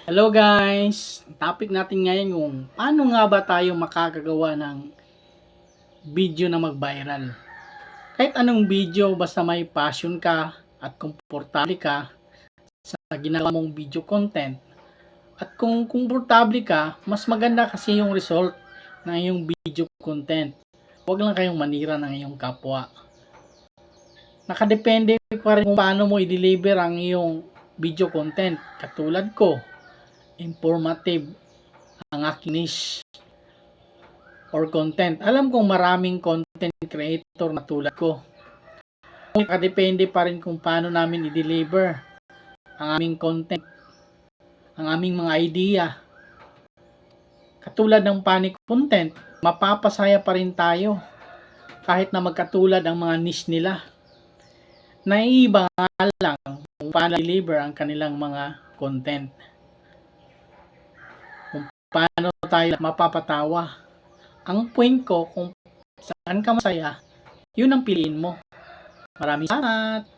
Hello guys! Ang topic natin ngayon yung paano nga ba tayo makakagawa ng video na mag-viral. Kahit anong video basta may passion ka at komportable ka sa ginagawa mong video content. At kung komportable ka, mas maganda kasi yung result ng iyong video content. Huwag lang kayong manira ng iyong kapwa. Nakadepende pa rin kung paano mo i-deliver ang iyong video content. Katulad ko, informative ang aking niche or content. Alam kong maraming content creator na tulad ko. Nakadepende pa rin kung paano namin i-deliver ang aming content, ang aming mga idea. Katulad ng panic content, mapapasaya pa rin tayo kahit na magkatulad ang mga niche nila. Naiiba nga lang kung paano i-deliver ang kanilang mga content. Kung paano tayo mapapatawa. Ang point ko, kung saan ka masaya, yun ang piliin mo. Maraming salamat!